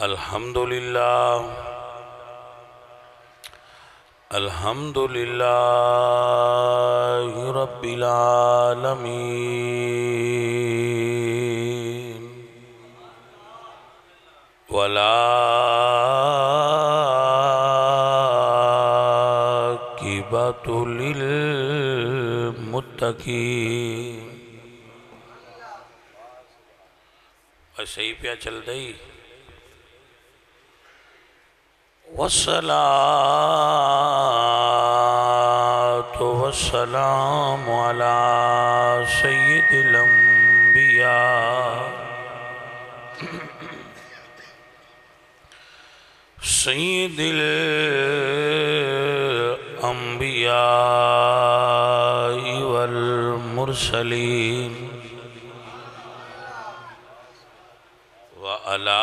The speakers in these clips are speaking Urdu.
الحمدللہ رب العالمین والعاقبۃ للمتقین۔ صحیح پیا چل دئی۔ والصلاة والسلام على سید الانبیاء سید الانبیاء والمرسلین وعلى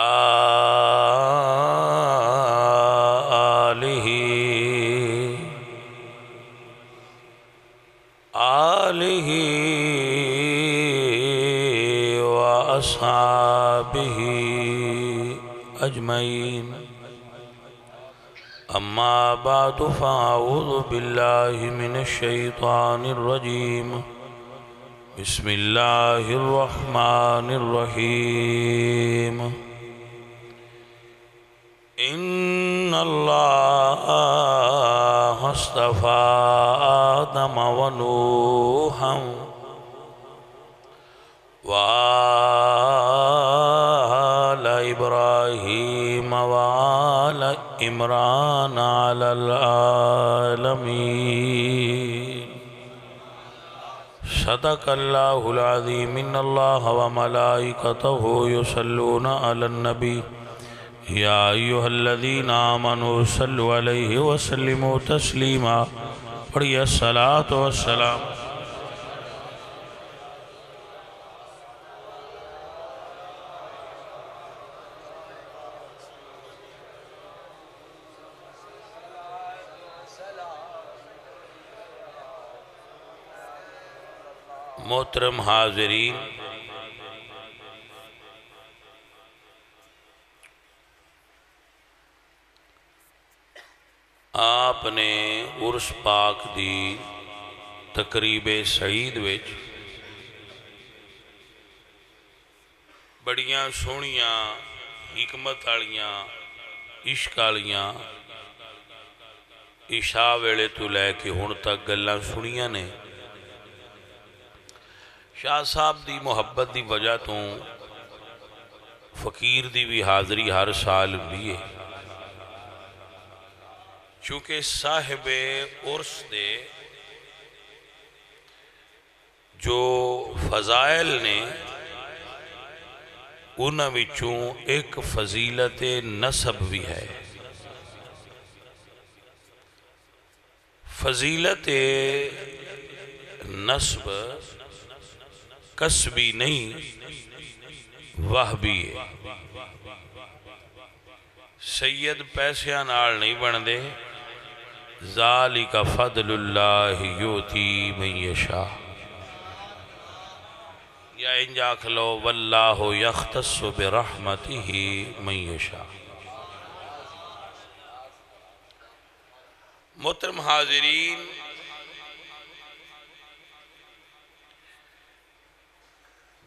آلہ وأصحابہ اجمعین۔ اما بعد فاعوذ باللہ من الشیطان الرجیم۔ بسم اللہ الرحمن الرحیم۔ ان اللہ اصطفى آدم ونوحا وآل إبراهيم وآل عمران على العالمين۔ صدق اللہ العظیم۔ ان اللہ وملائکتہ یصلون علی النبی یا ایہا الذین آمنوا صلوا علیہ وسلموا تسلیما۔ پڑھئے الصلاة والسلام۔ محترم حاضرین، آپ نے عرس پاک دی تقریب سعید وچ بڑیاں سونیاں حکمت آلیاں عشق آلیاں عشاء ویلے تو لے کے ہن تک گلاں سنیاں نے۔ شاہ صاحب دی محبت دی وجہ تو فقیر دی بھی حاضری ہر سال بھی ہے، چونکہ صاحب عرس دے جو فضائل نے انہاں وچوں ایک فضیلت نسب بھی ہے۔ فضیلت نسب کسبی نہیں وہبی ہے۔ سید پیسیاں نال نہیں بن دے، ذالک فضل اللہ یوتی من یشاء، یا انجا کھلو واللہ یختص برحمتہ من یشاء۔ محترم حاضرین،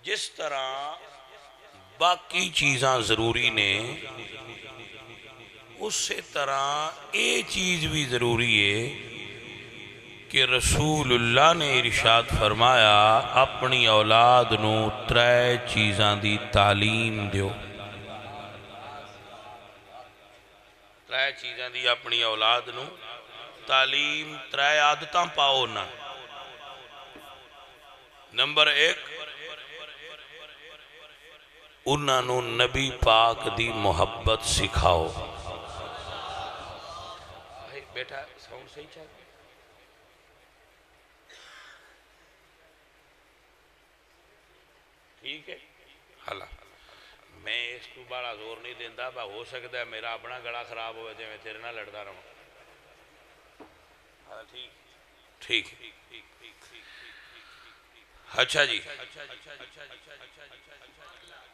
جس طرح باقی چیزاں ضروری نے اسی طرح یہ چیز بھی ضروری ہے کہ رسول اللہ نے ارشاد فرمایا اپنی اولاد نو ترے چیزاں دی تعلیم دیو۔ ترے چیزاں دی اپنی اولاد نو تعلیم، ترے عادتاں پاؤ نہ۔ نمبر ایک، انہاں نو نبی پاک دی محبت سکھاؤ۔ بیٹا ساؤنڈ صحیح چاہتا ہے؟ ٹھیک ہے؟ حالا میں اس کو بڑا زور نہیں دیندہ، ہو سکتا ہے میرا اپنا گڑا خراب ہوئے تھے، میں تیرے نہ لڑتا رہا ہوں۔ ٹھیک۔ اچھا جی،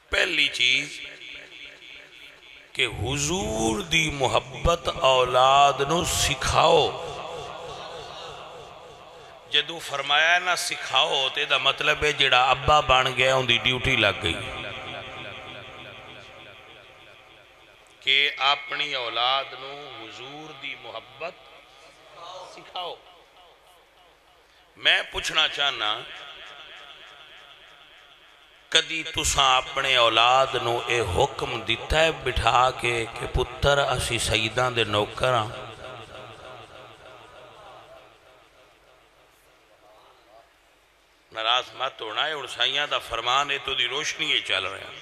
پہلی چیز کہ حضور دی محبت اولاد نو سکھاؤ. جدو فرمایا نہ سکھاؤ تے دا مطلب ہے جڑا ابا بن گیا ان دی ڈیوٹی لگ گئی کہ اپنی اولاد نو حضور دی محبت سکھاؤ. میں پوچھنا چاہنا کدی تساں اپنے اولاد نو اے حکم دیتا ہے بٹھا کے کہ پتر اسی سیداں دے نوکر ہاں؟ ناراض مت ہونا ہے. اور سائیاں دا فرمان ہے تو دی روشنی یہ چل رہے ہیں.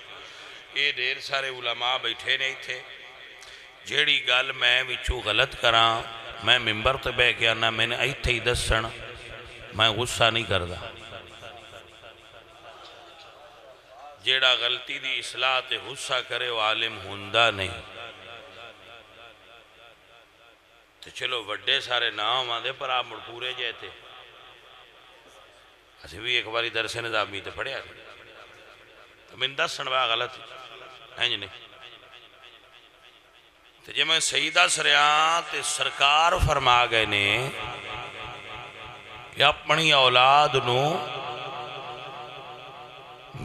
یہ ڈھیر سارے علماء بیٹھے نہیں تھے. جیڑی گل میں وچوں غلط کراں میں ممبر تے بہ کے آنا میں نے ایتھے ہی دسن. میں غصہ نہیں کردا. جیڑا غلطی دی اصلاح تے غصہ کرے وہ عالم ہوندا نہیں. تو چلو وڈے سارے نام آدھے پر آپ مڑ پورے جائے تھے. اسی بھی ایک باری درس نظامی تے پڑھیا تو میں دس سنوا غلط ہے جی نہیں. تو جب میں سیدہ سریاں تے سرکار فرما گئے نے کہ اپنی اولاد نو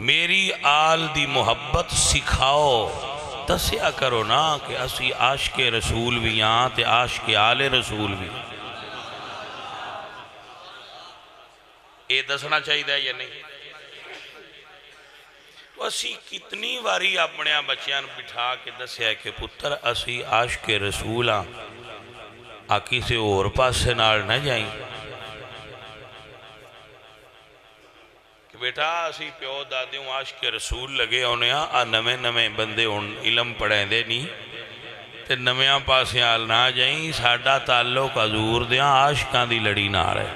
میری آل دی محبت سکھاؤ. دسیا کرو نا کہ اسی عاشق رسول بھی ہاں تے عاشق آل رسول بھی. یہ دسنا چاہیے یا نہیں؟ تو اسی کتنی واری اپنے بچیاں بٹھا کے دسیا کہ پتر اسی عاشق رسول ہاں آ کسی اور پاسے نال نہ جائیں کہ بیٹا اسی پیو دادیوں عاشق رسول لگے ہونے آ نمیں نمیں بندے ہون علم پڑھیں دے نہیں تے نمیاں پاسے آل نہ جائیں. ساڈا تعلق حضور دیاں عاشقاں دی لڑی نہ رہے.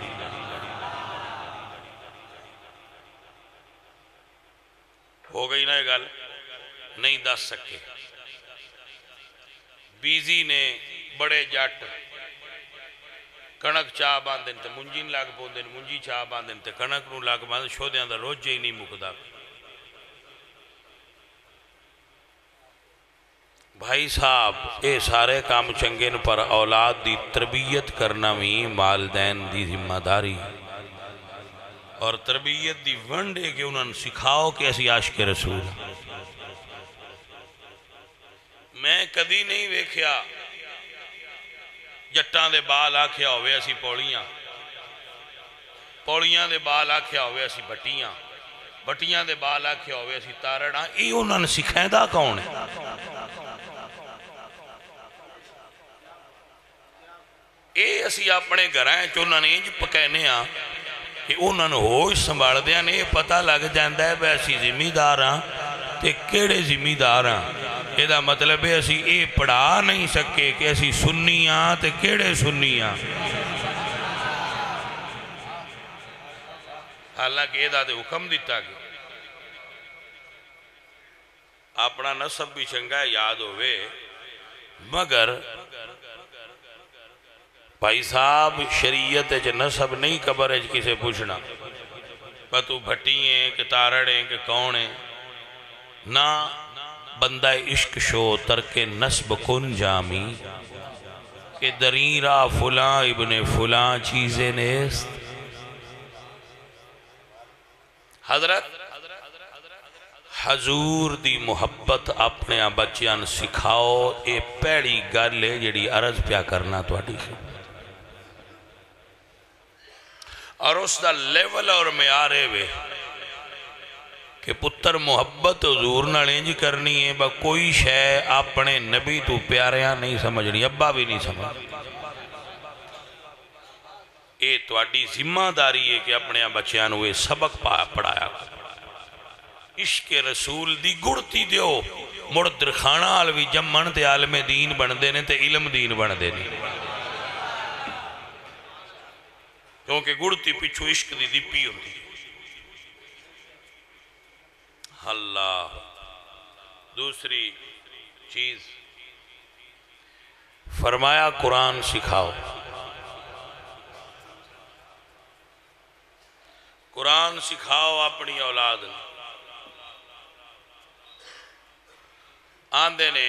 ہو گئی نا یہ گل؟ نہیں دس سکے. بیزی نے بڑے جٹ کنک چاہ باندھن تے منجی لگ پوندن منجی چاہ باندھن تے کنک نو لگ باندھن شودیاں دا روجے ہی نہیں مکدا. بھائی صاحب اے سارے کام چنگن پر اولاد دی تربیت کرنا بھی والدین دی ذمہ داری اور تربیت دی ونڈے کہ انہوں نے سکھاؤ کہ ایسی عاشق رسول. میں کدی نہیں ویکھیا جٹاں دے بال آکھیا ہوئے اسی پوڑیاں پوڑیاں دے بال آکھیا ہوئے اسی بٹیاں بٹیاں دے بال آکھیا ہوئے اسی تارڑاں. یہ انہوں نے سکھائیں دا کون ہے؟ اے اسی اپنے گھرائیں چونہ نے انج پکینے ہاں کہ انہوں نے ہوش سنبھال دیا نے پتہ لگ جاندہ ہے بے اسی ذمہ دار ہاں تے کیڑے ذمہ دار ہاں. یہ دا مطلب ہے اسی اے پڑھا نہیں سکے کہ اسی سنی ہاں تے کیڑے سنی ہاں. حالانکہ یہ دا دے حکم دیتا کہ اپنا نسب بھی چنگا یاد ہوئے مگر بھائی صاحب شریعت ہے نسب نہیں قبر ہے کسے پوچھنا تو بھٹی ہیں کہ تارڑ ہیں کہ کون ہیں. نہ بندہ عشق شو ترک نسب کن جامی کہ دریرہ فلاں ابن فلاں چیزیں نیست. حضرت حضور دی محبت اپنے بچیاں سکھاؤ. اے پیڑی گل ہے جڑی عرض پیا کرنا تو اڈی اور اس دا لیول اور معیارے وے کہ پتر محبت حضور نہ لینج کرنی ہے با کوئی شے اپنے نبی تو پیاریاں نہیں سمجھنی ابا بھی نہیں سمجھ. اے تو اڈی ذمہ داری ہے کہ اپنے بچیاں نوے سبق پڑھایا. عشق رسول دی گڑتی دیو مڑ درخانہ علوی جمن تے عالم دین بندے نے تے علم دین بندے نے کیونکہ گڑتی پچھو عشق دی دیپی ہوتی. اللہ دوسری چیز فرمایا قرآن سکھاؤ. قرآن سکھاؤ اپنی اولاد آندے نے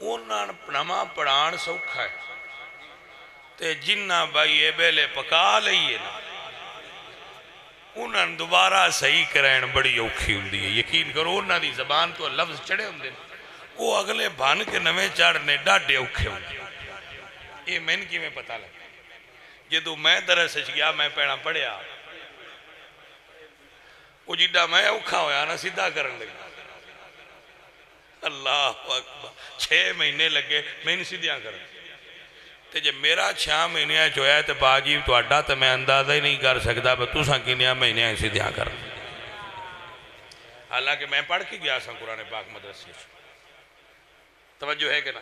انہاں نواں پڑھان سوکھا ہے تے جنہ بھائی اے بیلے پکا لئیے نا انہاں دوبارہ صحیح کرائن بڑی اوکھی ہوندی ہے. یقین کرو انہاں دی زبان تو لفظ چڑھے ہوندے وہ اگلے بھان کے نویں چڑھنے ڈاڈے اوکھے ہوندے. یہ میں کی میں پتہ لگا جدو میں درس گیا میں پہنا پڑھیا وہ جڈا میں اوکھا ہویا نا سیدھا کرن لگا. اللہ اکبر 6 مہینے لگے میں نہیں سیدھیاں کرن تے جب میرا 6 مہینے جو ہے تے باجی تو اڈا تے میں اندازہ ہی نہیں کر سکتا بس تُساں کنیاں مہینے سیدھیاں کرن. حالانکہ میں پڑھ کے گیا سا قرآن پاک مدرسے توجہ ہے کہ نا.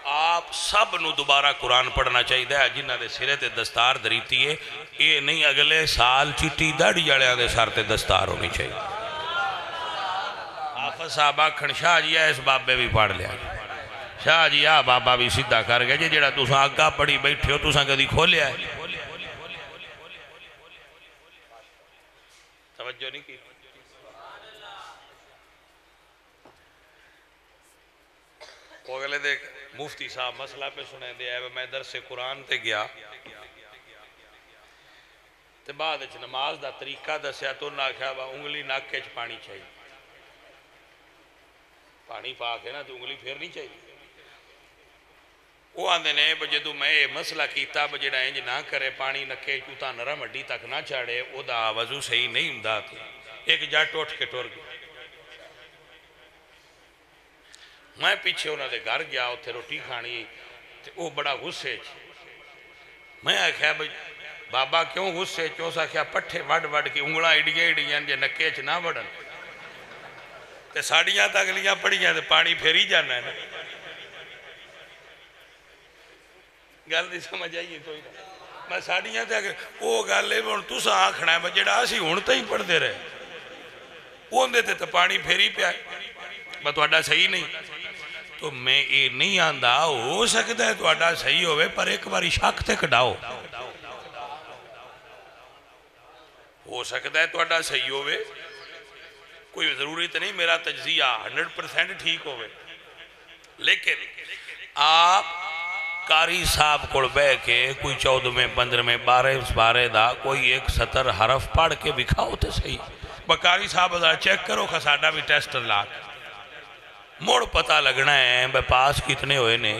آپ سب نو دوبارہ قرآن پڑھنا چاہیے جنہ دے سرے تے دستار دریتی ہے. یہ نہیں اگلے سال چٹی داڑھی جڑیاں دے سر تے دستار ہونی چاہیے. حافظ صاحب آکھن شاہ جی اس بابے بھی پڑھ لیا شاہ جی آ بابا بھی سیدھا کر گیا جڑا تساں آگا پڑھی بیٹھے ہو تساں کدی کھولیا ہے توجہ نہیں کی. وہ اگلے دیکھ مفتی صاحب مسئلہ پہ سنے دیا ہے میں درس قرآن تے گیا تے بعد نماز دا طریقہ دسیا تو نہ کہا انگلی ناکے چ پانی چاہیے. پانی پاک ہے نا تو انگلی پھر نہیں چاہیے. وہ آندے نے جدو میں مسئلہ کیتا جڑا انج نہ کرے پانی نکے چوتا نرم ہڈی تک نہ چاڑے او دا وضو صحیح نہیں ہوندا. ایک جٹ اٹھ کے ٹر گیا. میں پیچھے انہوں نے گھر گیا اتھے روٹی کھانی تے او بڑا غصے میں آکھیا بابا کیوں غصے چوسا آکھیا پٹھے وڈ وڈ کی انگلاں ایڈیاں جے نکے چ نہ وڑن تے ساڑیاں تک لیاں پڑیاں تے پانی پھیری جانا ہے نا. گل نہیں سمجھ آئیے کوئی نہ میں ساڑیاں تے او گل ہے ہن تساں آکھنا ہے جڑا اسی ہن تے ہی پڑھ دے رہے اوندے تے پانی پھیری پیا بس تہاڈا صحیح نہیں. تو میں یہ نہیں آندا ہو سکتا ہے تہاڈا صحیح ہوئے پر ایک باری شک تے کڈاؤ. ہو سکتا ہے تہاڈا صحیح ہوئے کوئی ضروری تو نہیں میرا تجزیہ 100% ٹھیک ہوئے لیکن آپ قاری صاحب کو بے کے کوئی 14 15 12 دا کوئی ایک سطر حرف پڑھ کے بکھاؤ تے صحیح. قاری صاحب ذرا چیک کرو خساڈا بھی ٹیسٹ لا موڑ پتہ لگنا ہے بے پاس کتنے ہوئے نے.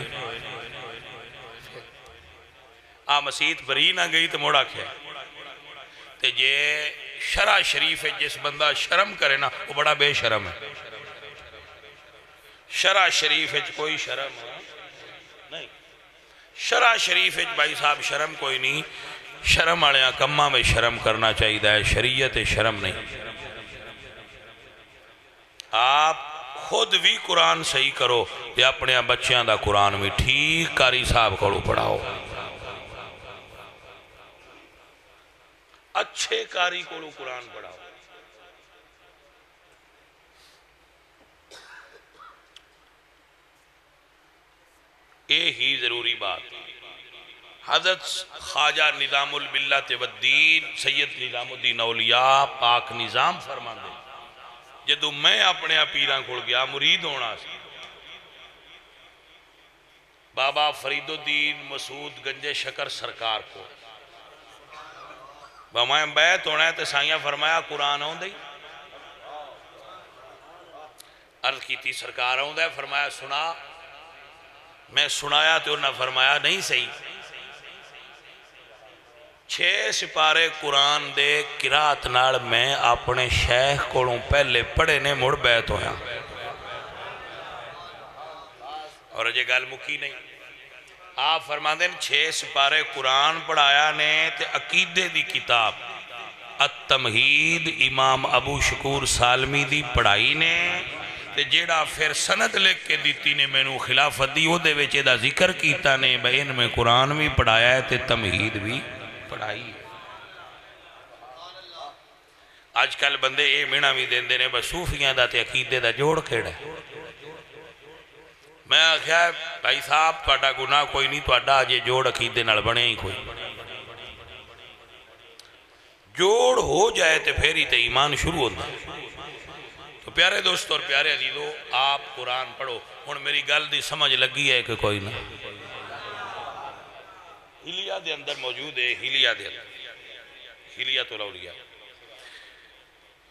مسیت بری نہ گئی تو موڑا کیا تے جے شرع شریف ہے جس بندہ شرم کرے نا وہ بڑا بے شرم ہے. شرع شریف ہے کوئی شرم نہیں. شرع شریف ہے بھائی صاحب شرم کوئی نہیں. شرم والے کماں میں شرم کرنا چاہیے شریعت شرم نہیں. آپ خود بھی قرآن صحیح کرو یا اپنے بچیاں دا قرآن بھی ٹھیک قاری صاحب کو پڑھاؤ. اچھے قاری کو قرآن پڑھاؤ. یہ ہی ضروری بات. حضرت خواجہ نظام الملت والدین سید نظام الدین اولیاء پاک نظام فرما دے جدو میں اپنے پیراں کھڑ گیا مرید ہونا سی بابا فرید الدین مسعود گنج شکر سرکار کو میں بیعت ہونا ہے تو سائیاں فرمایا قرآن ہوں دے عرض کی تھی سرکار ہوں دے فرمایا سنا میں سنایا تو انہوں نے فرمایا نہیں صحیح 6 سپارے قرآن دے قرات نال میں اپنے شیخ کو پہلے پڑھے نے مڑ بیعت ہویا اور یہ گل مکی نہیں. آپ فرما دیں 6 سپارے قرآن پڑھایا نے تے عقیدے دی کتاب التمہید امام ابو شکور سالمی دی پڑھائی نے تے جیڑا پھر سند لکھ کے دیتی نے میں نو خلافت دی وہ دے ویچے دا ذکر کیتا نے بین میں قرآن بھی پڑھایا ہے تے تمہید بھی پڑھائی ہے. آج کل بندے اے مینا بھی دین دینے بس صوفیاں دا تے عقیدے دا جوڑ کھیڑا ہے. میں آخیا بھائی صاحب تہاڈا گناہ کوئی نہیں تہاڈا اجے جوڑ عقیدے نال بنے ہی کوئی جوڑ ہو جائے تے پھر ہی تے ایمان شروع ہوتا ہے. تو پیارے دوستو اور پیارے عزیزو، آپ قرآن پڑھو. ہن میری گل دی سمجھ لگی ہے کہ کوئی نہ؟ حلیہ دے اندر موجود ہے، حلیہ دے اندر، حلیۃ الاولیاء.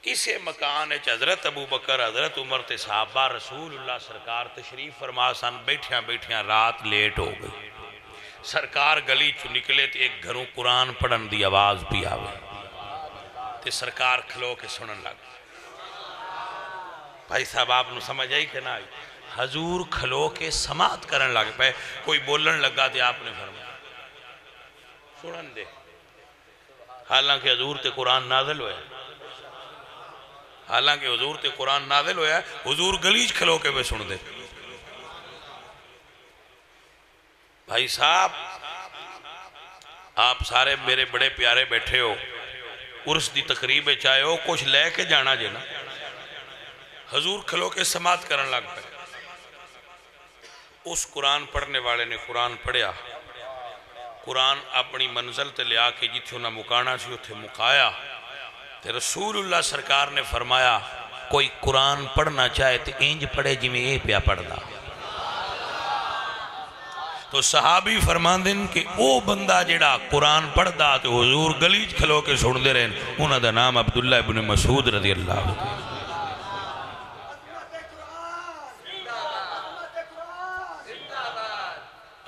اسے مکان ہے حضرت ابو بکر حضرت عمر تے صحابہ رسول اللہ سرکار تشریف فرما سن. بیٹھیاں بیٹھیاں رات لیٹ ہو گئی. سرکار گلی چو نکلے تے ایک گھروں قرآن پڑھن دی آواز بھی آوے تے سرکار کھلو کے سنن لگ. بھائی صاحب آپ نو سمجھ آئی کہ نہ آئی؟ حضور کھلو کے سماعت کرن لگ پہ. کوئی بولن لگا تے آپ نے فرمایا سنن دے. حالانکہ حضور تے قرآن نازل ہویا ہے، حالانکہ حضور تے قرآن نازل ہویا ہے، حضور گلیج کھلو کے میں سن دے. بھائی صاحب آپ سارے میرے بڑے پیارے بیٹھے ہو، عرس دی تقریب چاہے ہو، کچھ لے کے جانا جے نا. حضور کھلو کے سماعت کرن لگ پہ. اس قرآن پڑھنے والے نے قرآن پڑھیا، قرآن اپنی منزل تے لیا کے جتھے انہاں مکانا سی اتھے مکایا تے رسول اللہ سرکار نے فرمایا کوئی قرآن پڑھنا چاہے تے انج پڑھے جی میں اے پیا پڑھدا. تو صحابی فرماندن کہ او بندہ جڑا قرآن پڑھدا تے حضور گلیج کھلو کے سن دے رہے ہیں، انہاں دا نام عبداللہ ابن مسعود رضی اللہ عنہ.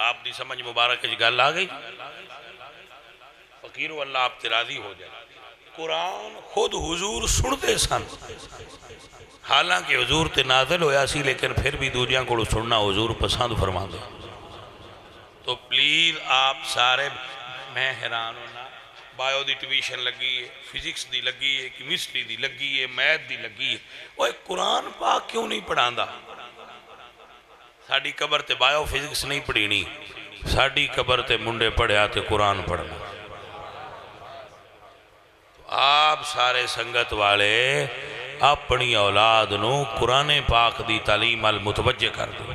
آپ دی سمجھ مبارک کی گل آ گئی؟ فقیرو اللہ آپ تے راضی ہو جائے. قرآن خود حضور سن دے سن، حالانکہ حضور تے نازل ہویا سی، لیکن پھر بھی دوجیاں کو سننا حضور پسند فرما دے. تو پلیز آپ سارے، میں حیران ہونا، بایو دی ٹیویشن لگی ہے، فزکس دی لگی ہے، کیمسٹری دی لگی ہے، میتھ دی لگی ہے، وہ قرآن پاک کیوں نہیں پڑھاندا؟ ساڑی قبر تے بایو فزکس نہیں پڑھینی، ساڑی قبر تے منڈے پڑھیا تے قرآن پڑھنا. آپ سارے سنگت والے اپنی اولاد نو قرآن پاک دی تعلیم المتوجہ کر دو.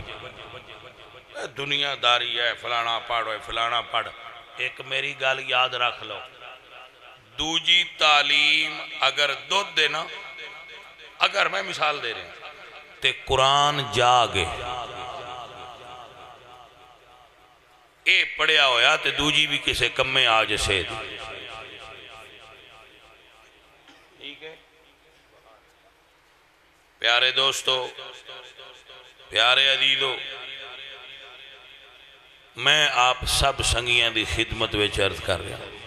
دنیا داری ہے، فلانا پڑھو، فلانا پڑھ. ایک میری گال یاد رکھ لو، دوجی تعلیم اگر دو دینا، اگر میں مثال دے رہے ہیں تے قرآن جاگے اے پڑھیا ہویا تے دوجی بھی کسے کم میں آج سے دی. ٹھیک ہے پیارے دوستو، پیارے عزیزو، میں آپ سب سنگیاں دی خدمت وچ عرض کر رہا ہوں،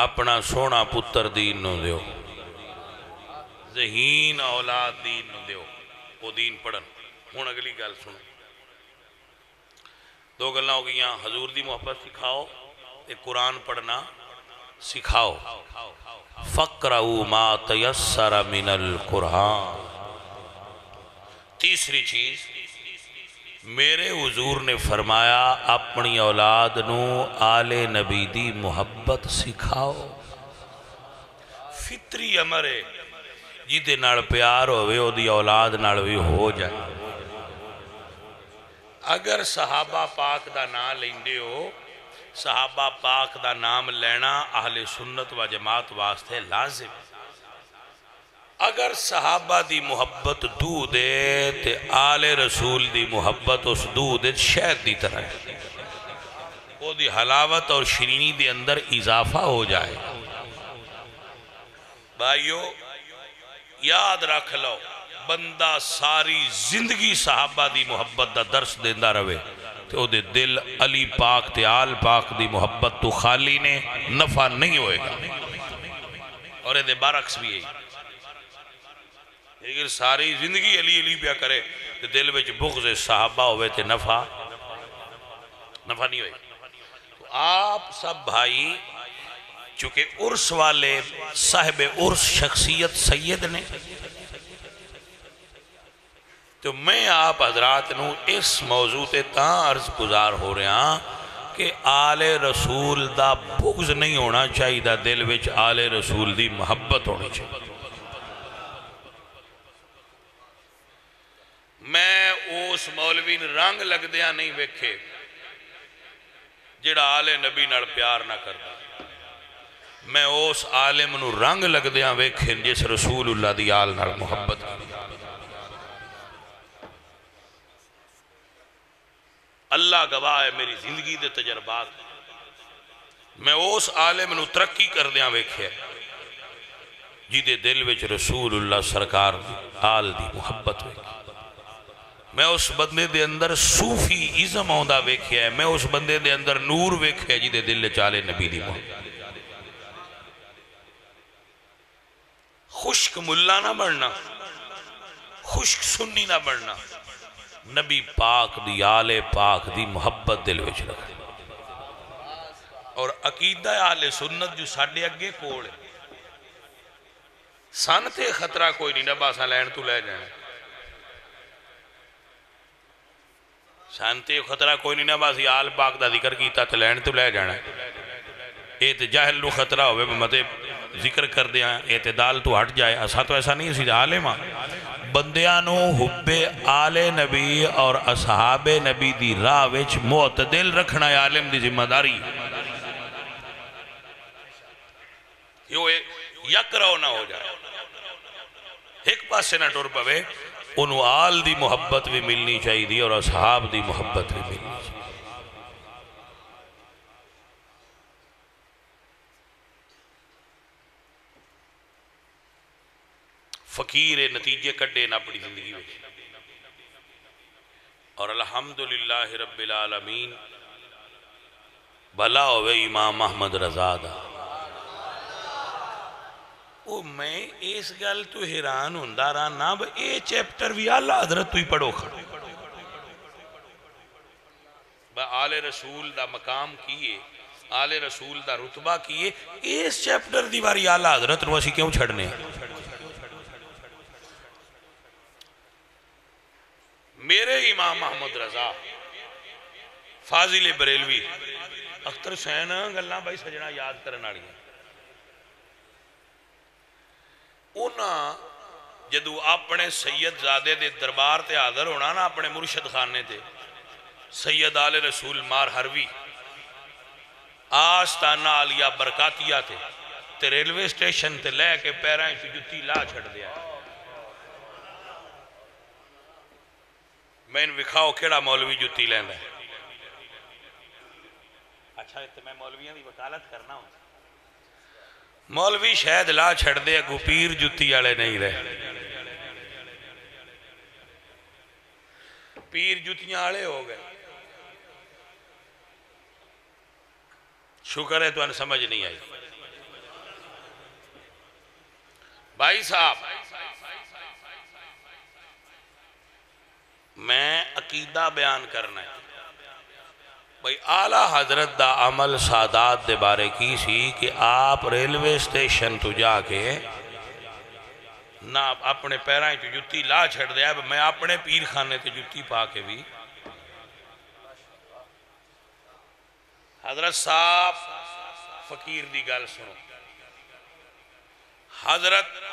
اپنا سونا پتر دین نو دیو، ذہین اولاد دین نو دیو، وہ دین پڑھن. ہون اگلی گل سنو. دو گلنا ہو گئیاں، حضور دی محبت سکھاؤ تے قرآن پڑھنا سکھاؤ. فَقْرَؤُوا مَا تَيَسَّرَ مِنَ الْقُرْآنِ. تیسری چیز، میرے حضور نے فرمایا اپنی اولاد نو آل نبی دی محبت سکھاؤ. فطری امر ہے، جیدے نال پیار ہوئے او دی اولاد نال بھی ہو جائے. اگر صحابہ پاک دا نام لیندے ہو، صحابہ پاک دا نام لینا اہل سنت و جماعت واسطے لازم. اگر صحابہ دی محبت دو دے تے آل رسول دی محبت اس دو دے شہد دی طرح ہے، وہ دی حلاوت اور شیرینی دے اندر اضافہ ہو جائے. بھائیو یاد رکھ لو، بندہ ساری زندگی صحابہ دی محبت دا درس دیندہ روے تو دے دل علی پاک تے آل پاک دی محبت تو خالی نے نفع نہیں ہوئے گا. اور دے برعکس بھی ہے، اگر ساری زندگی علی علی پیا کرے تو دل وچ بغض صحابہ ہوئے تے نفع نہیں ہوئے. تو آپ سب بھائی چونکہ عرس والے صاحب عرس شخصیت سید نے، تو میں آپ حضرات نو اس موضوع تے تاں عرض گزار ہو رہا ہاں کہ آل رسول دا بغض نہیں ہونا چاہیے، دا دل وچ آل رسول دی محبت ہونی چاہیے. میں اس مولوی رنگ لگ دیا نہیں ویکھے جڑا آل نبی نال پیار نہ کردا. میں اس عالم نو رنگ لگ دیا ویکھے جس رسول اللہ دی آل نال محبت. اللہ گواہ ہے میری زندگی دے تجربات، میں اس عالم نو ترقی کر دیاں ویکھے جی دے دل وچ رسول اللہ سرکار آل دی محبت ویکھے، میں اس بندے دے اندر صوفی ازم آندا ویکھے ہے، میں اس بندے دے اندر نور ویکھے ہے جی دے دل چالے نبی دی محبت۔ خشک ملا نہ بننا، خشک سنی نہ بننا، نبی پاک دی آل پاک دی محبت دل وچ رکھ، اور عقیدہ آل سنت جو ساڑھے اگے کوڑ ہے، سن تے خطرہ کوئی نہیں، نبا سا لین تو لے جانا، سن تے خطرہ کوئی نہیں، نبا سی آل پاک دا ذکر کیتا تے لین تو لے جانا، ایت جاہل نو خطرہ ہوئے متے ذکر کر دیا، اعتدال تو ہٹ جائے، اسا تو ایسا نہیں، اسی عالمہ بندیانو حب آل نبی اور اصحاب نبی دی راہ وچ معتدل رکھنا ہے عالم دی ذمہ داری، یہ یک رو نہ ہو جائے، ایک پاس سے نہ ٹور پوے، انہوں آل دی محبت بھی ملنی چاہی دی اور اصحاب دی محبت بھی ملنی چاہی دی۔ فقیر نتیجے کڈے نہ اپنی زندگی میں، اور الحمدللہ رب العالمین بھلا ہوئے امام احمد رضا دا، او میں اس گل تو حیران ہوندہ رہا نا، اے چیپٹر بھی اللہ حضرت تو ہی پڑھو کھڑو، آل رسول دا مقام کیے، آل رسول دا رتبہ کیے، اس چیپٹر دیواری اللہ حضرت نو اسی کیوں چھڑنے ہیں؟ میرے امام محمد رضا فاضل بریلوی اختر حسین گلاں بھائی سجنا یاد کرنا لیا، انہاں جدو اپنے سید زادے دے دربار تے حاضر ہونا نا، اپنے مرشد خانے تے سید آل رسول مار حروی آستانہ علیہ برکاتیہ تے ریلوے سٹیشن تے لے کے پیرائیں سے جتی لا چھڑ دیا، میں ان وکھاؤ کیڑا مولوی جتی لیندہ ہے، اچھا تو میں مولویاں دی وکالت کرنا ہوں، مولوی شاید لا چھڑ دے اگو پیر جتی آلے نہیں رہے، پیر جتیاں آلے ہو گئے، شکر ہے تو ان سمجھ نہیں آئی بھائی صاحب، میں عقیدہ بیان کرنا ہے بھائی آلہ حضرت دا عمل سادات دے بارے کی سی کہ آپ ریلوے سٹیشن تو جا کے نہ اپنے پیرائیں تو جتی لا چھڑ دیا، میں اپنے پیر خانے تے جتی پا کے بھی حضرت صاحب فقیر دی گل سنو، حضرت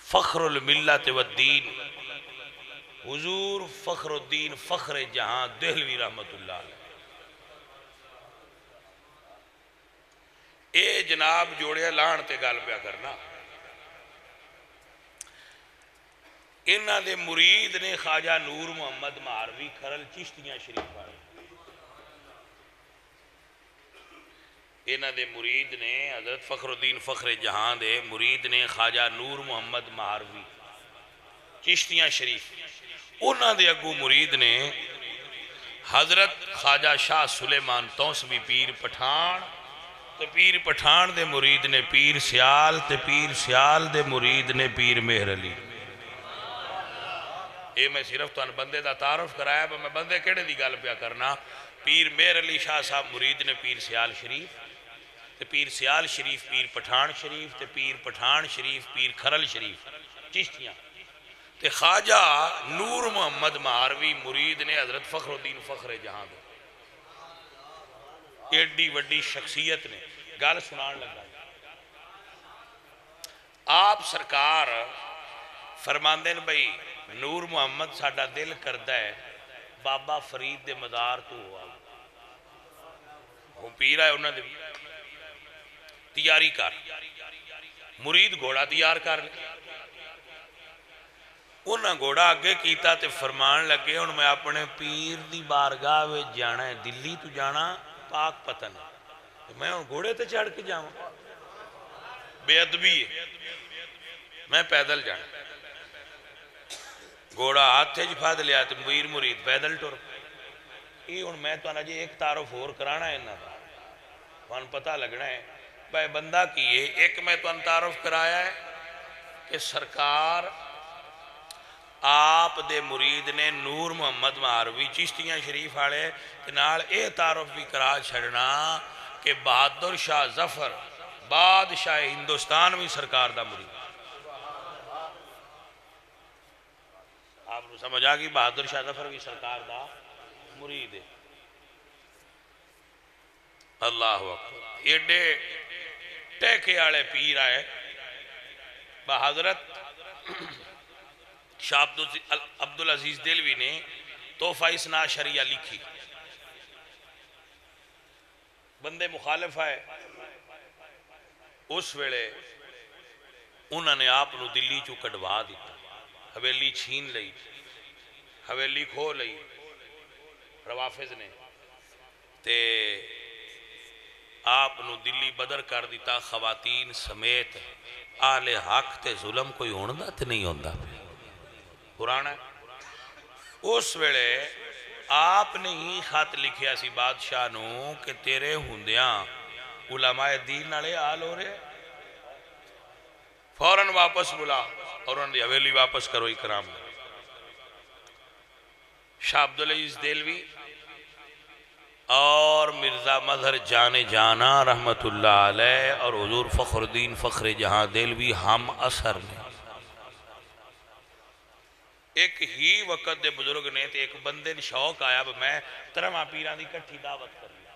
فخر الملت والدین حضور فخر الدین فخر جہاں دہلوی رحمت اللہ علیہ، اے جناب جوڑے لان تے گل پیا کرنا، انہ دے مرید نے خواجہ نور محمد مہاروی کھرل چشتیاں شریف آئے، انہ دے مرید نے حضرت فخر الدین فخر جہاں دے مرید نے خواجہ نور محمد مہاروی چشتیاں شریف، انہ دے اگو مرید نے حضرت خواجہ شاہ سلیمان توسوی پیر پٹھان، تے پیر پٹھان دے مرید نے پیر سیال، تے پیر سیال دے مرید نے پیر مہر علی، اے میں صرف تو ان بندے دا تعارف کرایا، میں بندے کیڑے دی گل پیا کرنا، پیر مہر علی شاہ صاحب مرید نے پیر سیال شریف، تے پیر سیال شریف پیر پٹھان شریف، تے پیر پٹھان شریف پیر کھرل شریف چشتیاں، تے خواجہ نور محمد مہاروی مرید نے حضرت فخر الدین فخر جہاں دے، ایڈی وڈی شخصیت نے گل سنان لگا، آپ سرکار فرماندے نے بھئی نور محمد ساڑھا دل کردہ ہے بابا فرید دے مزار تو ہوا، وہ پیر ہے انہوں نے تیاری کر، مرید گھوڑا تیار کر لے، انہاں گھوڑا اگے کیتا تے فرمان لگے ہن میں اپنے پیر دی بارگاہ وچ جانا ہے، دلی تو جانا پاک پتن، میں ہن گھوڑے تے چڑھ کے جاواں، بے ادبی ہے، میں پیدل جانا۔ گھوڑا ہاتھ چ پھد لیا تے پیر مرید پیدل ٹر۔ یہ ہن میں تانوں جی ایک تعارف ہور کرانا ہے انہاں دا، تانوں پتہ لگنا ہے بھائی بندہ کی ہے۔ ایک میں تانوں تعارف کرایا ہے کہ سرکار آپ دے مرید نے نور محمد مہاروی چشتیاں شریف والے نال اے تعارف بھی کرا چھڑنا کہ بہادر شاہ ظفر بادشاہ ہندوستان بھی سرکار دا مرید۔ آپ کو سمجھ آ گئی بہادر شاہ ظفر بھی سرکار دا مرید ہے۔ اللہ اکبر، ایڈے ٹیکے والے پیر آئے بحضرت شاہ عبدالعزیز دلوی نے تحفہ اثنا عشریہ لکھی، بندے مخالف آئے، اس ویلے انہوں نے آپ نو دلی چو کڈوا دیتا، حویلی چھین لئی، حویلی کھو لئی روافظ نے، تے آپ نو دلی بدر کر دیتا خواتین سمیت۔ آل حق تے ظلم کوئی ہوندہ تے نہیں ہوندہ قرآن ہے۔ اس ویلے آپ نے ہی خط لکھیا سی بادشاہ نو کہ تیرے ہوندیاں علماء دین نالے آل ہو رہے، فوراً واپس بلا اور انہوں نے حویلی واپس کرو اکرام۔ شاہ عبدالعزیز دلوی اور مرزا مظہر جان جانا رحمت اللہ علیہ اور حضور فخر الدین فخر جہاں دلوی ہم اثر نے، ایک ہی وقت دے بزرگ نے تے ایک بندے نے شوق آیا میں ترواں پیران دی کٹھی دعوت کر لیا،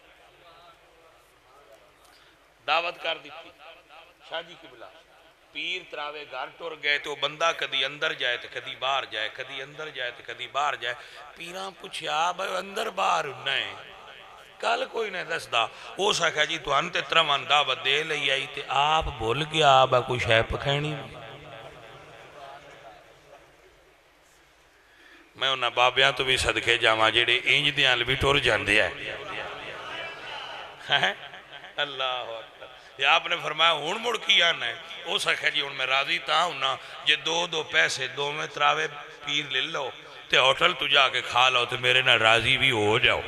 دعوت کر دی تھی شاہ جی کی بلا، پیر تراوے گھر ٹر گئے تو بندہ کدی اندر جائے تو کدی باہر جائے، کدی اندر جائے تو کدی باہر جائے۔ پیران پوچھیا بھائی اندر باہر نہیں کل کوئی نہیں دس دا، وہ سکھا جی تو انتے ترواں دعوت دے لئی آئی تے آپ بھول گیا آبا کوئی شے پکھینی۔ میں انہاں بابیاں تو بھی صدقے جاواں جیڑے انج دیاں بھی ٹر جاندے ہیں۔ اللہ اکبر، یہ آپ نے فرمایا ہون مڑ کی آنا ہے، وہ سکھا جی ہون میں راضی تھا ہونا جے دو پیسے دو میں تراوے پیر لے لو تے ہوٹل تو جا کے کھا لو تے میرے نہ راضی بھی ہو جاؤ۔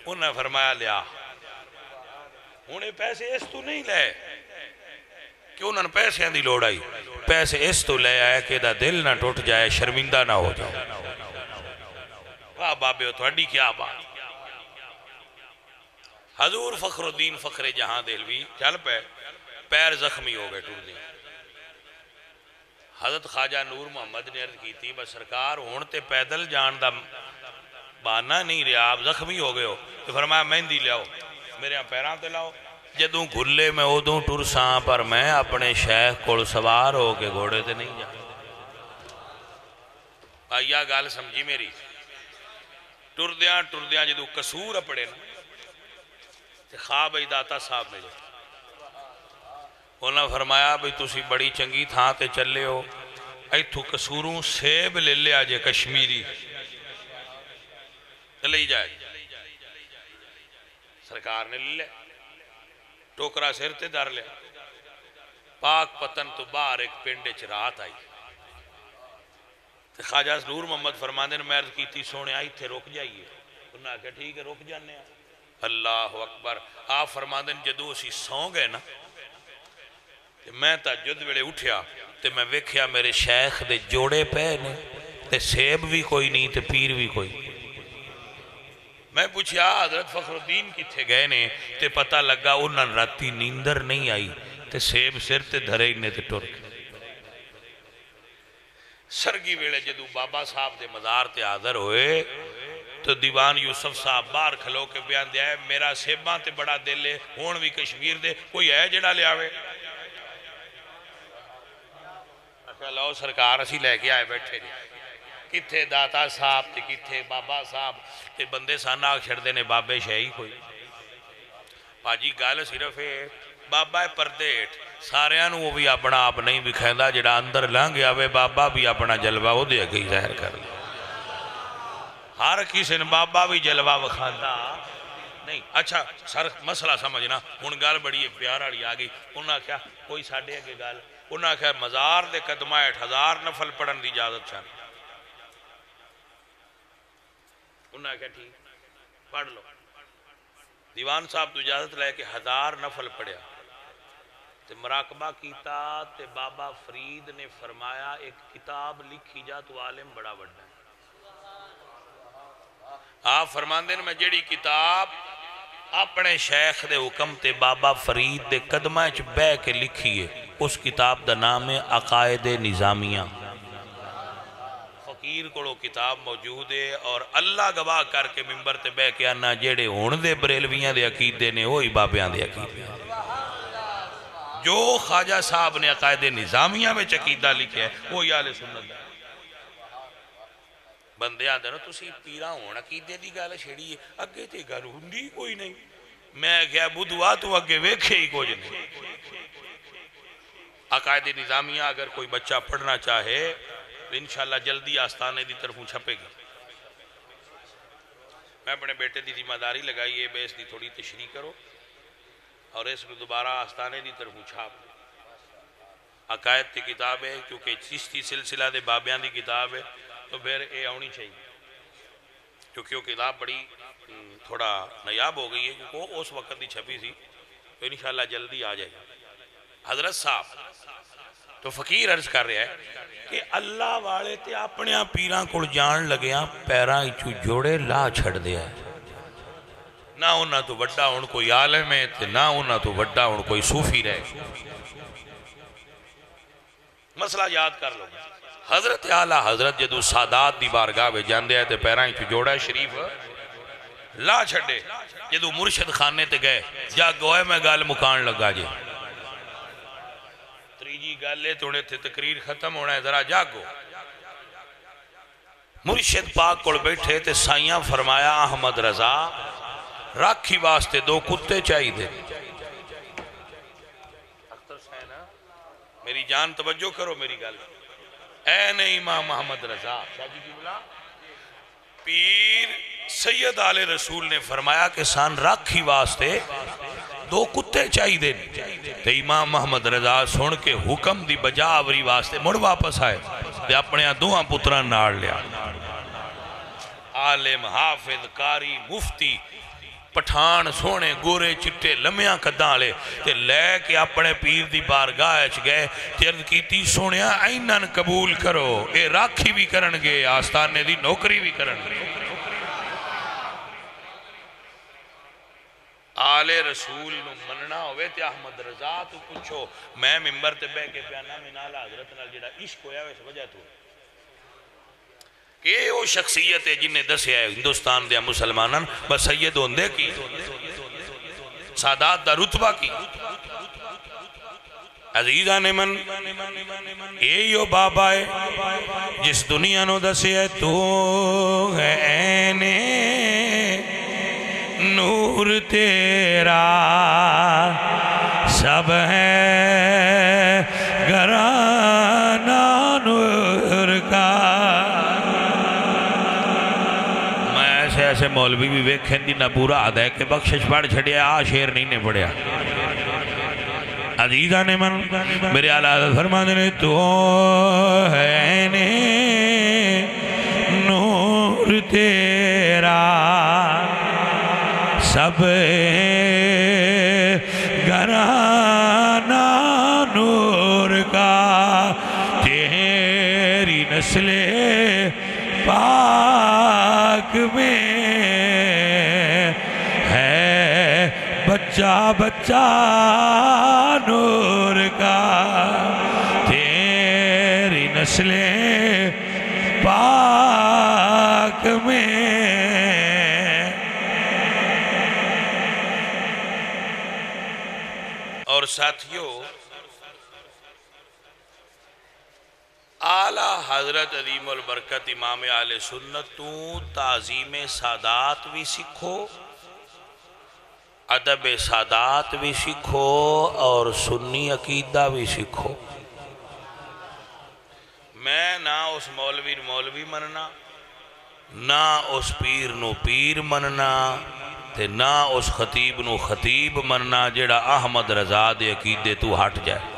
انہوں نے فرمایا لیا، انہیں پیسے اس تو نہیں لے کہ انہوں نے پیسے دی لوڑ آئی، پیسے اس تو لے آئے کہ دا دل نہ ٹوٹ جائے شرمندہ نہ ہو جاؤ۔ واہ بابے ہو تھوڑی کیا بات۔ حضور فخر الدین فخر جہاں دلوی چل پہ پیر زخمی ہو گئے ٹور دیں۔ حضرت خواجہ نور محمد نے عرض کی تھی بس سرکار ہونتے پیدل جان دا بانا نہیں رہا، آپ زخمی ہو گئے ہو، تو فرمایا مہندی لے آؤ میرے یہاں پیران تے لاؤ۔ جدوں گھلے میں ادوں ٹر ساں پر میں اپنے شیخ کو سوار ہو کے گھوڑے تے نہیں جا۔ آئیا گال سمجھی میری، ٹردیاں جدوں قصور اپڑے نا خواب داتا صاحب ملے، انہوں نے فرمایا بھی تسی بڑی چنگی تھا تے چلے ہو، ایتھو قصوروں سیب لے لیا جے کشمیری لے جائے۔ سرکار نے لے لیا، ٹوکرا سر تے دار لیا، پاک پتن تو باہر ایک پنڈے چ رات آئی، خواجہ نور محمد فرماندے نے میں عرض کی تھی سونے آئی تھے رک جائیے، انہوں نے کہا ٹھیک ہے رک جانے ہیں۔ اللہ اکبر، آپ فرماندے نے جدو اسی سو گئے نا میں تہجد ویلے اٹھیا تے میں ویکھیا میرے شیخ دے جوڑے پے نے تے سیب بھی کوئی نہیں تے پیر بھی کوئی۔ میں پوچھیا حضرت فخر الدین کتھے گئے نے تے پتہ لگا انہاں راتی نیندر نہیں آئی تے سیب سر تے دھرے نے تے ٹر گئے۔ سرگی ویلے جدو بابا صاحب دے مزار تے حاضر ہوئے تو دیوان یوسف صاحب باہر کھلو کے بیان دیا ہے میرا سیباں تے بڑا دل ہے ہون بھی کشمیر دے کوئی ہے جڑا لے آوے۔ لو سرکار اسی لے کے آئے بیٹھے جی، کتھے داتا صاحب تے کتھے بابا صاحب تے بندے سانا چھڑ دینے بابے شہی کوئی۔ پاجی گال صرف ہے بابا پردیٹ ساریاں وہ بھی اپنا آپ نہیں بکھیندا، جڑا اندر لنگ گیا وے بابا بھی اپنا جلوہ وہ دے گئی ظاہر کر لیا۔ ہر کسی نے بابا بھی جلوہ وکھاندا نہیں۔ اچھا سر مسئلہ سمجھنا، ہن گل بڑی ایک پیار والی آ گئی۔ انہاں کیا کوئی ساڈے اگے گل، انہاں کیا مزار دے قدمہ 1000 نفل پڑھن دی اجازت چاہیے۔ انہاں کیا ٹھیک پڑھ لو۔ دیوان صاحب تو اجازت لے کے 1000 نفل پڑھیا تے مراقبہ کیتا تے بابا فرید نے فرمایا ایک کتاب لکھی جا تو عالم بڑا بڑا ہے۔ آپ فرماندے نے میں جیڑی کتاب اپنے شیخ دے حکم تے بابا فرید دے قدمہ چ بہ کے لکھی ہے، اس کتاب دا نام ہے عقائد نظامیہ۔ فقیر کو کتاب موجود ہے اور اللہ گواہ کر کے ممبر تے بہ کے آنا جیڑے ہون دے بریلویاں دے عقیدے نے وہی بابیاں دے عقیدے جو خواجہ صاحب نے عقائد نظامیہ میں عقیدہ لکھے ہے وہی اہل سنت ہے۔ بندے آدھے نا تسی پیرا ہون عقیدے دی گل چھیڑی ہے، اگے تے گل ہوندی کوئی نہیں۔ میں کیا بدعا تو اگے ویکھے ہی کچھ نہیں۔ عقائد نظامیہ اگر کوئی بچہ پڑھنا چاہے انشاءاللہ جلدی آستانے دی طرفوں چھپے گی۔ میں اپنے بیٹے دی ذمہ داری لگائی ہے بے اس دی تھوڑی تشریح کرو اور اس کو دوبارہ آستانے دی طرفوں چھاپ۔ عقائد کی کتاب ہے کیونکہ چشتی سلسلہ دے بابیاں دی کتاب ہے تو پھر اے آنی چاہیے، کیونکہ وہ کتاب بڑی تھوڑا نیاب ہو گئی ہے کیونکہ اس وقت دی چھپی سی تو انشاءاللہ جلدی آ جائے گا۔ حضرت صاحب تو فقیر عرض کر رہا ہے کہ اللہ والے تے اپنے پیراں کو جان لگیاں پیراں اچھو جوڑے لا چھڑ دیا ہے۔ نہ انہاں تو بڑا ان کوئی عالم ہے نہ انہاں تو بڑا ان کوئی صوفی رہے۔ مسئلہ یاد کر لو، حضرت اعلیٰ حضرت جدو سادات دی بارگاہ بے جاندے ہیں تے پیراں اچھو جوڑا شریف لا چھڑے، جدو مرشد خانے تے گئے جا گوئے میں گال مکان لگا جے تریجی گالے تو انہیں تھے تقریر ختم ہونا ہے ذرا جاگو۔ مرشد پاک کڑ بیٹھے تے سائیاں فرمایا احمد رضا راکھی واسطے 2 کتے چاہی دے۔ اختر سینہ میری جان توجہ کرو میری گل، این امام محمد رضا شاہ جی کی بلا پیر سید آل رسول نے فرمایا کہ سان راکھی واسطے 2 کتے چاہی دے۔ تے امام محمد رضا سن کے حکم دی بجا آوری واسطے مڑ واپس آئے تے اپنے 2 پتران ناڑ لیا۔ عالم حافظ قاری مفتی پٹھان سونے گورے چٹے لمیاں قداں لے تے لے کے اپنے پیر دی بارگاہ اچ گئے تے عرض کیتی سونیا اینن قبول کرو، اے راکھی بھی کرنگے آستانے دی نوکری بھی کرنگے۔ آل رسول نو مننا ہوئے تے احمد رضا تو پوچھو میں ممبر تے بے کے پیانا میں نالا حضرت نال جڑا عشق ہویا اس وجہ تو کہ وہ شخصیت ہے جنہیں دسے ہے ہندوستان دیا مسلمانان بس سید ہوندے کی سادات دا رتبہ کی عزیزان من ایو بابا ہے جس دنیا نو دسے ہے تو ہے اینے نور تیرا سب ہے گھرانہ نور کا۔ میں ایسے مولوی بھی ویکھیں دی نہ پورا آدھا ہے کہ بخشش پڑھ چھڑیا آ شیر نہیں نے پڑھیا۔ عزیزان من میرے اعلیٰ حضرت فرمانے نے تو ہے نور تیرا سب گھرانہ نور کا، تیری نسل پاک میں ہے بچہ بچہ نور کا، تیری نسل پاک میں۔ اور ساتھیوں اعلیٰ حضرت عظیم البرکت امام اہل سنت تو تعظیم سادات بھی سکھو ادب سادات بھی سیکھو اور سنی عقیدہ بھی سیکھو۔ میں نہ اس مولوی نو مولوی مننا، نہ اس پیر نو پیر مننا، تے نہ اس خطیب نو خطیب مننا جیڑا احمد رضا دے عقیدے تو ہٹ جائے۔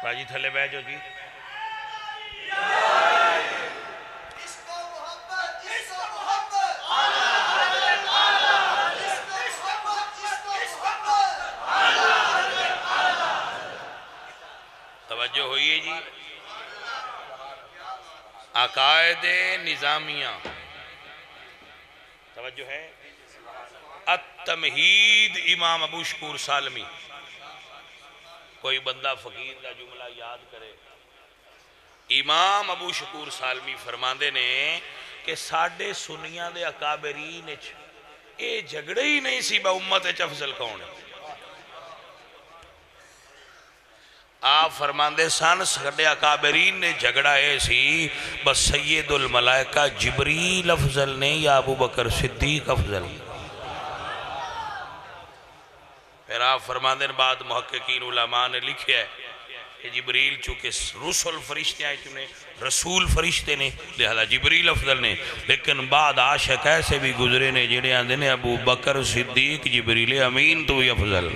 باجی تھلے بیٹھ جو جی۔ توجہ ہوئی ہے جی۔ عقائد نظامیہ، توجہ ہے۔ التمہید امام ابو شکور سالمی، کوئی بندہ فقیر کا جملہ یاد کرے۔ امام ابو شکور سالمی فرماندے نے کہ ساڑھے سنیاں دے اکابرین اے جھگڑے ہی نہیں سی با امت افضل کون ہے۔ آپ فرماندے سان ساڑھے اکابرین نے جھگڑا اے سی بس سید الملائکہ جبریل افضل نے یا ابو بکر صدیق افضل۔ پھر آپ فرماندے بعد محققین علماء نے لکھیا ہے کہ جبریل چونکہ رسول فرشتے آئے چنے رسول فرشتے نے لہذا جبریل افضل نے، لیکن بعد عاشق ایسے بھی گزرے نے جنہیں آندے نے ابو بکر صدیق جبریل امین تو ہی افضل۔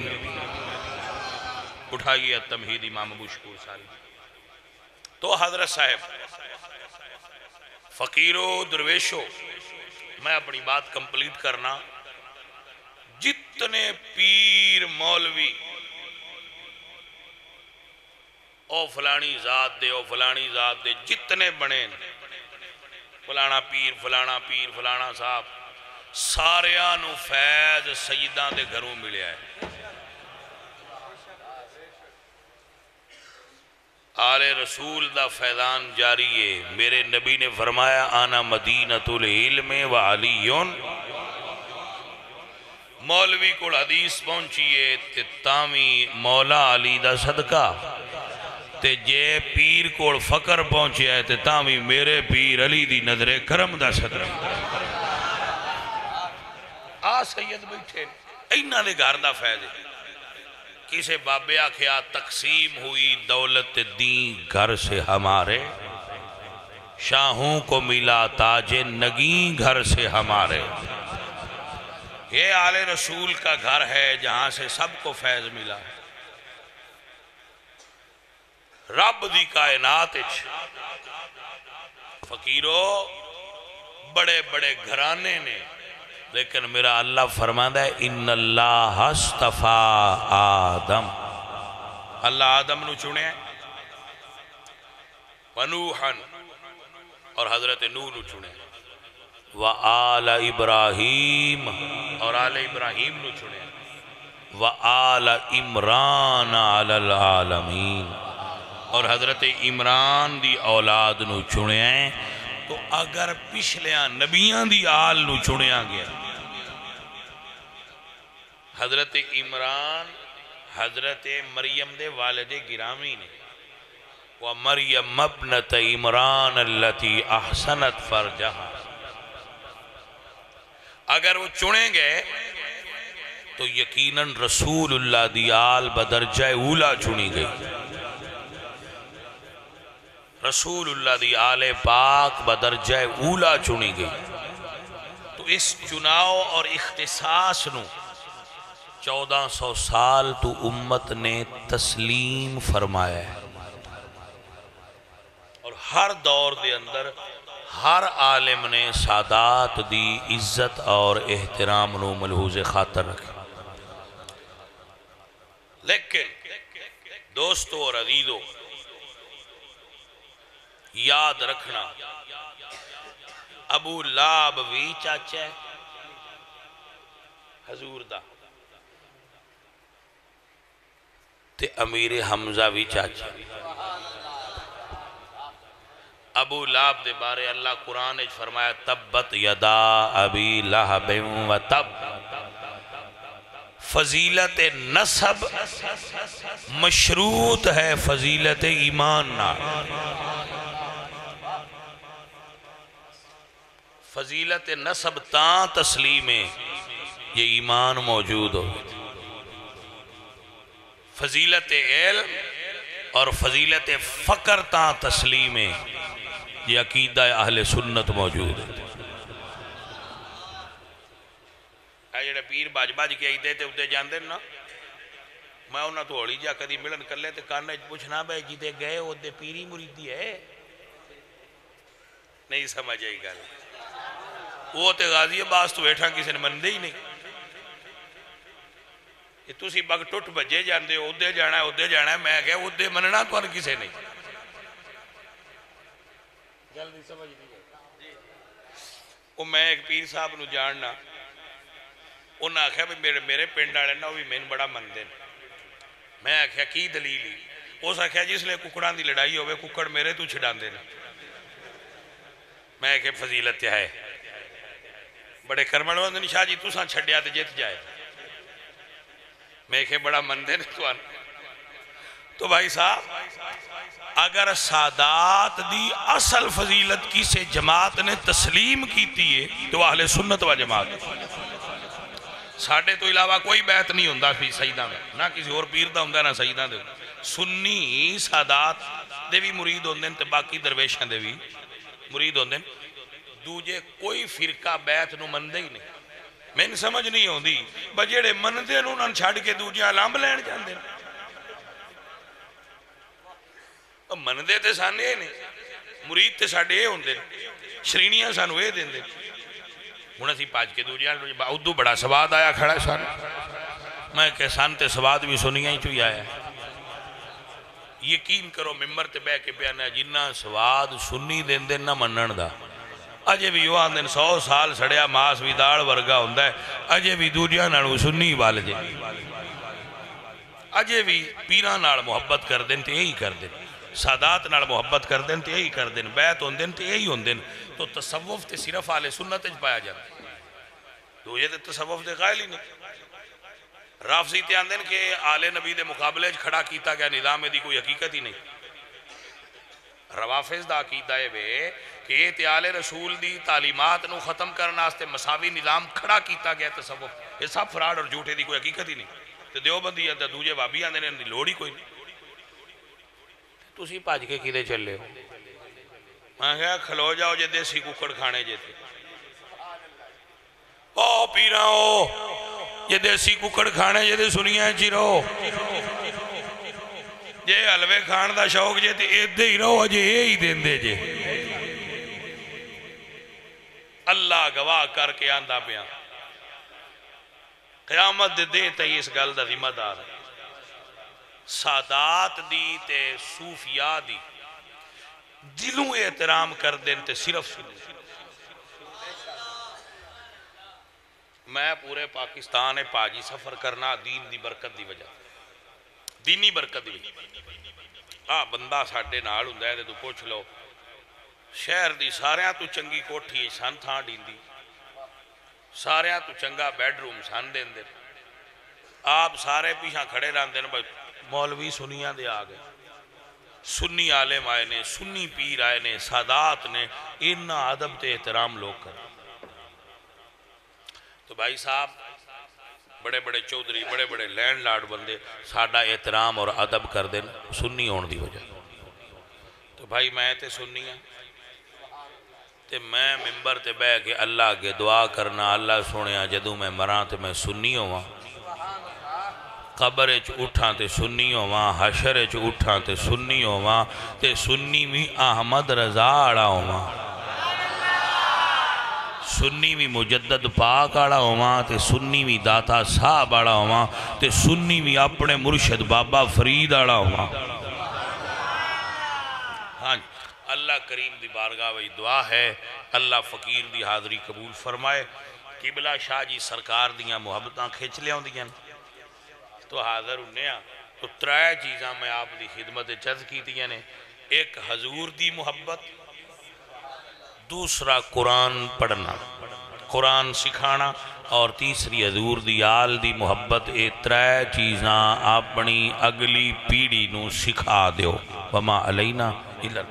اٹھائیے التمہید امام ابو شکور سالمی۔ تو حضرت صاحب فقیرو درویشو، میں اپنی بات کمپلیٹ کرنا، جتنے پیر مولوی او فلانی ذات دے او فلانی ذات دے جتنے بنے فلانا پیر فلانا پیر فلانا صاحب ساریانو فیض سیدان دے گھروں ملے آئے۔ آل رسول دا فیضان جاری ہے۔ میرے نبی نے فرمایا آنا مدینۃ العلم و علیون، مولوی کو حدیث پہنچیے تے تامی مولا علی دا صدقہ، تے جے پیر کو فقر پہنچیا ہے تے تامی میرے پیر علی دی نظر کرم دا صدقہ۔ آ سید بیٹھے اینا دے گھر دا فیض ہے۔ کسے بابے آکھیا تقسیم ہوئی دولت دین گھر سے ہمارے، شاہوں کو ملا تاج نگین گھر سے ہمارے۔ یہ آل رسول کا گھر ہے جہاں سے سب کو فیض ملا ہے۔ رب دی کائنات فقیرو بڑے بڑے گھرانے نے، لیکن میرا اللہ فرماتا ہے ان اللہ اصطفیٰ آدم، اللہ آدم نو چنے ونوحن اور حضرت نوح نو چنے وآل ابراہیم اور آل ابراہیم نو چنے وآل عمران علی العالمین اور حضرت عمران دی اولاد نو چنے ہیں۔ تو اگر پچھلیاں نبیان دی آل نو چنیا گیا، حضرت عمران حضرت مریم دے والد گرامی نے وَمَرْيَمَّ ابْنَتَ عِمْرَانَ الَّتِي أَحْسَنَتْ فَرْجَهَا، اگر وہ چنے گئے تو یقیناً رسول اللہ دی آل بدرجہ اولا چنی گئی، رسول اللہ دی آل پاک بدرجہ اولا چنی گئی۔ تو اس چناؤ اور اختصاص نو 1400 سال تو امت نے تسلیم فرمایا ہے، اور ہر دور دے اندر ہر عالم نے سادات دی عزت اور احترام نو ملحوظ خاطر رکھے۔ لیکن دوستو اور عزیزو یاد رکھنا، ابو لاب وی چاچا ہے حضور دا، تے امیر حمزہ وی چاچا۔ ابو لاب دے بارے اللہ قرآن اچھ فرمایا تبت یدا ابی لہب و تب، فضیلت نسب مشروط ہے فضیلت ایمان نال۔ فضیلت نسب تاں تسلیم ہے یہ ایمان موجود ہو۔ فضیلت علم اور فضیلت فقر تاں تسلیم ہے یہ عقیدہ اہل سنت موجود ہے۔ جڑے پیر باج باج کے آئی تے ادھے جاندے نا، میں انہاں تو ہولی جا کدی ملن کلے تے کانے پوچھنا بھائی جیتے گئے ادھے پیری مریدی ہے؟ نہیں سمجھ آئی گل۔ وہ تے غازی عباس تو بیٹھا کسی نے مندے ہی نہیں۔ یہ تسی بگ ٹوٹ بجے جاندے ہو ادھے جانا ہے، میں کہا ادھے مننا تو کسے نہیں۔ گل نہیں سمجھ نہیں گئی۔ وہ میں ایک پیر صاحب نو جاننا، انہاں آکھیا میرے پنڈ والے نا وہ بھی میں بڑا مندے نے۔ میں آکھیا کی دلیل؟ اس آکھیا جس لئے ککڑاں دی لڑائی ہوئے ککڑ میرے تو چھڑان دینا۔ میں آکھیا فضیلت ہے بڑے کرمڑ وندن شاہ جی تساں چھڑیا تے جیت جائے۔ میں آکھیا بڑا مندے نے تو بھائی صاحب اگر سادات دی اصل فضیلت کسے جماعت نے تسلیم کیتی ہے تو اہل سنت و جماعت ساڑھے تو علاوہ کوئی بیعت نہیں ہوندہ پھر سیدہ میں، نہ کسی اور پیر دا ہوندہ نہ سیدہ دے۔ سنی سادات دے بھی مرید ہوندے تے باقی درویشیں دے بھی مرید ہوندے، دوجے کوئی فرقہ بیعت نو مندے ہی نہیں۔ میں سمجھ نہیں ہوندی بجیڑے مندے نو نہ چھاڑ کے دوجے علام لین جاندے۔ مندے تے سانے نہیں، مرید تے ساڑھے ہوندے، شرینیاں سانو اے دیندے۔ انہاں سی پاج کے دوجیاں ادھو بڑا سواد آیا کھڑا ہے سان۔ میں کہ سان تے سواد بھی سنیاں ہی چوئی آیا ہے۔ یقین کرو ممبر تے بے کے پیانا جنہ سواد سنی دیندے نہ منن دا۔ اجے بھی یوان دن 100 سال سڑیا ماس بھی داڑ ورگا ہوندہ ہے، اجے بھی دوجیاں نالو سنی بال جے، اجے بھی پیران نال محبت کر دیں تے یہی کر دیں، سادات نال محبت کر دیں تے یہی کر دیں، بیعت ہون دیں تے یہی ہون دیں۔ تو تصوف تے صرف آل سنت اج پایا جاتا ہے، دوجے تے تصوف تے قائل ہی نہیں۔ رافضی تے آن دیں کہ آل نبی دے مقابلے کھڑا کیتا گیا نظام دی کوئی حقیقت ہی نہیں۔ روافظ دا عقیدہ ہے بے کہ یہ تے آل رسول دی تعلیمات نو ختم کرنا آستے مساوی نظام کھڑا کیتا گیا تصوف، یہ سب فراڈ اور جھوٹے دی کوئی حقیقت ہی نہیں۔ تو دیوبندی ہے دوجے بابی آن دیں لوڑی کوئی نہیں۔ تُسی پاج کے کدے چلے ہو؟ میں کہا کھلو جاؤ جے دیسی ککڑ کھانے جیتے۔ او پیرا ہو یہ دیسی ککڑ کھانے جیتے سنیاں چی رہو، جے حلوے کھان دا شوق جے تے ایدے ہی رہو اجے اے ہی دین دے جے۔ اللہ گواہ کر کے آندہ پیاں قیامت دے تے اس گل دا ذمہ دار ہے۔ سادات دی تے صوفیاء دی دلوں احترام کر دیں تے صرف سنی۔ میں پورے پاکستان پاجی سفر کرنا دین دی برکت دی وجہ، دینی برکت دی وجہ۔ بندہ ساڑھے نال ہوندہ ہے تو پوچھ لو شہر دی ساریاں تو چنگی کوٹھی سان تھا ڈین دی، ساریاں تو چنگا بیڈ روم سان دین دے، آپ سارے پیشاں کھڑے رہن دین مولوی سنیاں دے آگئے، سنی عالم آئے نے، سنی پیر آئے نے، سادات نے، انہا عدب تے احترام لوگ کر۔ تو بھائی صاحب بڑے بڑے چودری بڑے بڑے لینڈ لارڈ بندے ساڑھا احترام اور عدب کر دیں سنی ہون دی وجہ۔ تو بھائی میں تے سنی ہیں تے میں ممبر تے بے کے اللہ کے دعا کرنا اللہ سنیا جدوں میں مران تے میں سنی ہوں، قبر اچ اٹھاں تے سنی ہوں، حشر اچ اٹھاں تے سنی ہوں، تے سنی بھی احمد رضا آڑا ہوں، سنی بھی مجدد پاک آڑا ہوں، تے سنی بھی داتا صاحب آڑا ہوں، تے سنی بھی اپنے مرشد بابا فرید آڑا ہوں۔ ہاں اللہ کریم دی بارگاہ وہی دعا ہے اللہ فقیر دی حاضری قبول فرمائے۔ قبلہ شاہ جی سرکار دیاں محبتاں کھچ لے ہوں دیاں تو حاضر انہیں تو ترائے چیزاں میں آپ دی خدمت چرز کی تھی نے، ایک حضور دی محبت، دوسرا قرآن پڑھنا قرآن سکھانا، اور تیسری حضور دی آل دی محبت، اے ترے چیزاں اپنی اگلی پیڑھی نو سکھا دیو۔ وما علینا الا